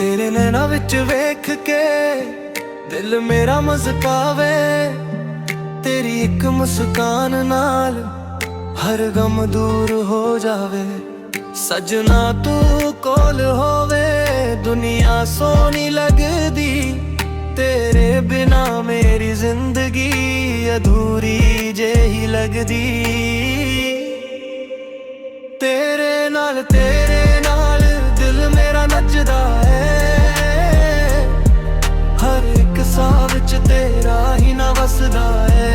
तेरे नैना विच वेख के दिल मेरा मस्कावे। तेरी एक मुस्कान नाल हर गम दूर हो जावे। सजना तू कोल होवे दुनिया सोनी लगदी। तेरे बिना मेरी जिंदगी अधूरी जेही लगदी। तेरे नाल दिल मेरा नचदा है। हर एक साह विच तेरा ही ना वसदा है।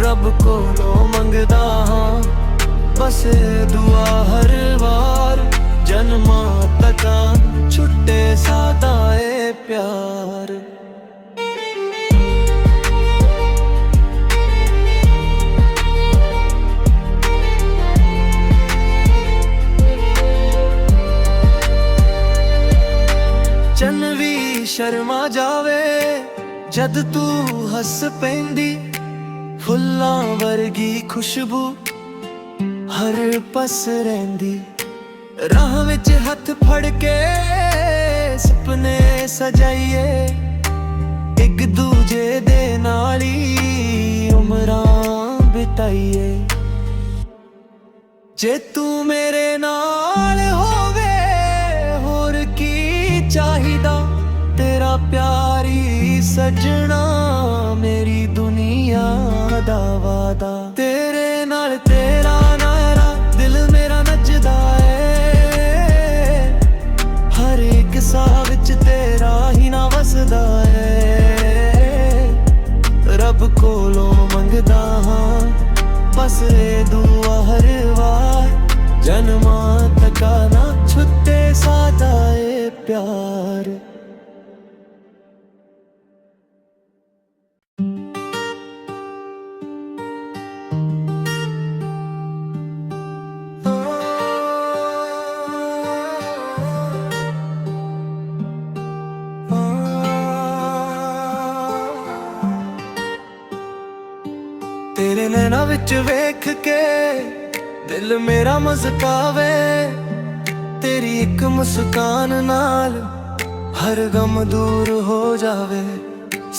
रब कोलों मंगदा हां बस दुआ हर बार। जन्मां तकां छुट्टे सादा ए प्यार। चन भी शर्मा जावे जद तू हस पैंदी। फुल्लां वर्गी खुशबू हर पस रहिंदी। राह विच हथ फड़ के सपने सजाइए। एक दूजे दे नाल ही उमरां बिताइए। जे तू मेरे नाल होवे होर की चाहिदा। तेरा प्यार ही सजना मेरी दुनिया दा वादा। तेरे नाल तेरा नारा दिल मेरा नचदा है। हर एक साह विच तेरा ही ना वसदा है। रब कोलों मंगदा हां बस दुआ हर वार। जन्मां तका ना छुट्टे सादा ए प्यार। तेरे नैना विच वेख के दिल मेरा मस्कावे। तेरी एक मुस्कान नाल हर गम दूर हो जावे।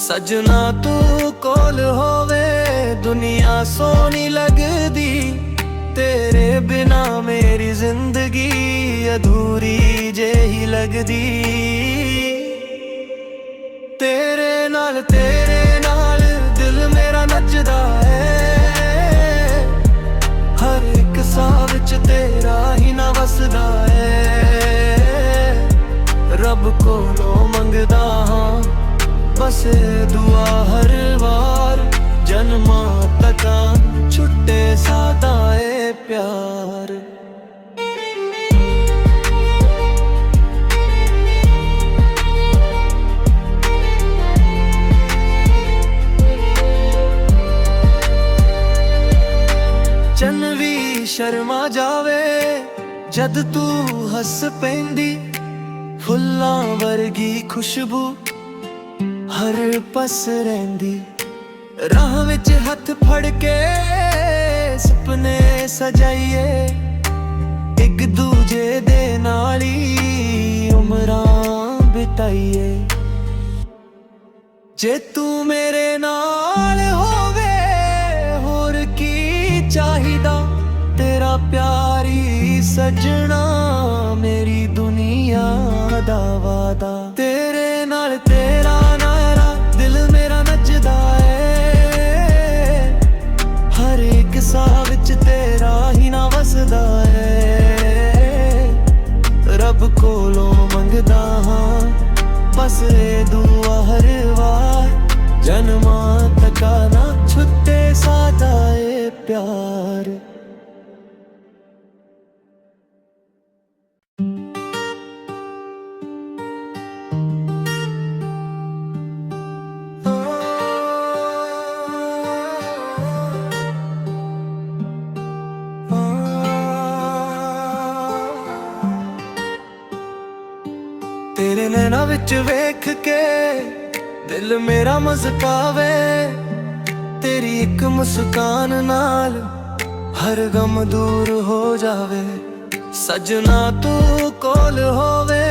सजना तू कोल होवे दुनिया सोनी लगदी। तेरे बिना मेरी जिंदगी अधूरी जेही लगदी। तेरे नाल दिल मेरा नचदा है। हर एक साह विच तेरा ही ना वसदा है। रब कोलों मंगदा हां बस दुआ हर बार। जन्मां तकां छुट्टे सादा ए प्यार। चन भी शर्मा जावे जद तू हस पैंदी। फुल्लां वर्गी खुशबू हर पस रहिंदी। राह विच हथ फड़ के सपने सजाइए। एक दूजे दे नाल ही उमरां बिताइए। जे तू मेरे नाल होवे होर की चाहिदा। तेरा प्यार ही सजना मेरी दुनिया दा वादा। तेरे नाल तेरा नारा दिल मेरा नचदा है। हर एक साह विच तेरा ही ना वसदा है। रब कोलों मंगदा हां बस दुआ हर वार। जन्मां तका ना छुट्टे सादा ए प्यार। तेरे नैना विच वेख के दिल मेरा मस्कावे। तेरी एक मुस्कान नाल हर गम दूर हो जावे। सजना तू कोल होवे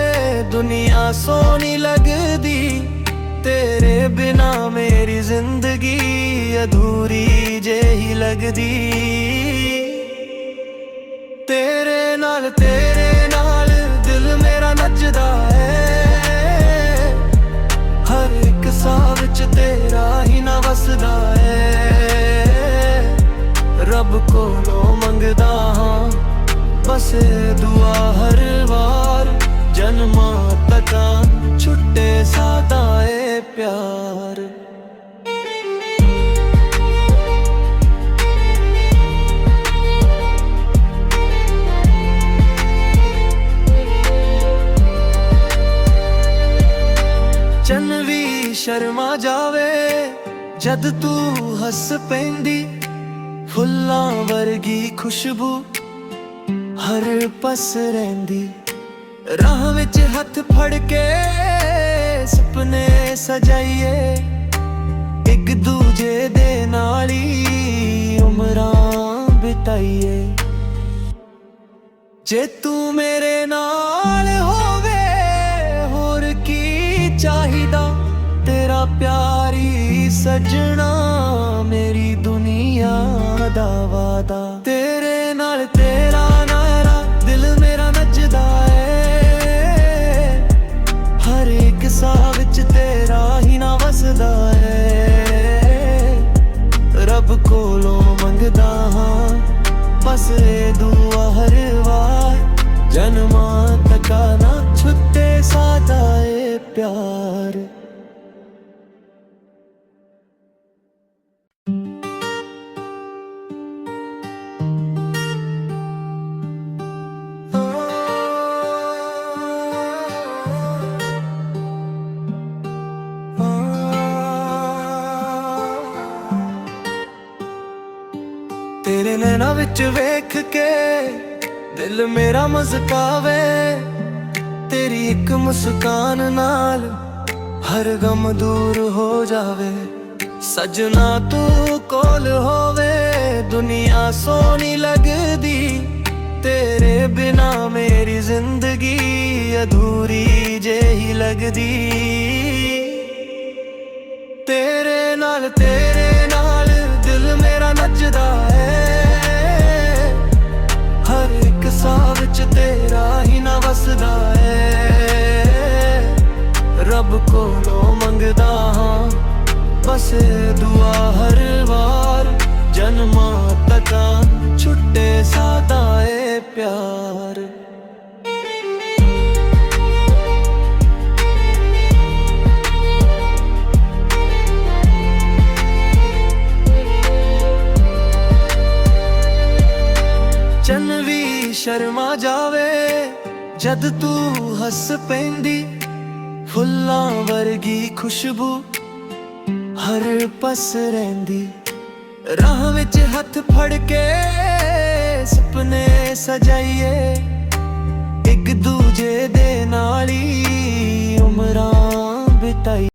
दुनिया सोनी लगदी, तेरे बिना मेरी जिंदगी अधूरी जेही लगदी। तेरे नाल दिल मेरा नचदा है, हर एक साह विच तेरा ही ना वसदा है। रब कोलों मंगदा हां बस दुआ हर वार, जन्मां तकां छुट्टे सादा ए प्यार। चन भी शर्मा जावे जद तू हस पैंदी, फुल्लां वर्गी खुशबू हर पस रहिंदी। राह विच हथ फड़ के सपने सजाइए, एक दूजे दे नाल ही उमरां बिताइए। जे तू मेरे नाल होवे होर की चाहिदा, तेरा प्यारी सजना मेरी दुनिया दा वादा। तेरे नाल तेरा नारा दिल मेरा नचदा है, हर एक साह विच तेरा ही ना वसदा है। रब कोलों मंगदा हां बस ए दुआ हर वार, जन्मां तका ना छुट्टे सादा ए प्यार। तेरे नैना विच वेख के दिल मेरा मस्कावे, तेरी एक मुस्कान नाल हर गम दूर हो जावे। सजना तू कोल होवे दुनिया सोनी लगदी, तेरे बिना मेरी जिंदगी अधूरी जेही लगदी। तेरे नाल दिल मेरा नचदा है, हर एक साह विच तेरा ही ना वसदा है। रब कोलों मंगदा हां बस दुआ हर वार, जन्मां तकां छुट्टे सादा ए प्यार। चन भी शर्मा जावे जद तू हस पैंदी, फुल्लां वर्गी खुशबू हर पस रहिंदी। राह विच हथ फड़ के सपने सजाइए, एक दूजे दे नाल ही उमरां बिताई।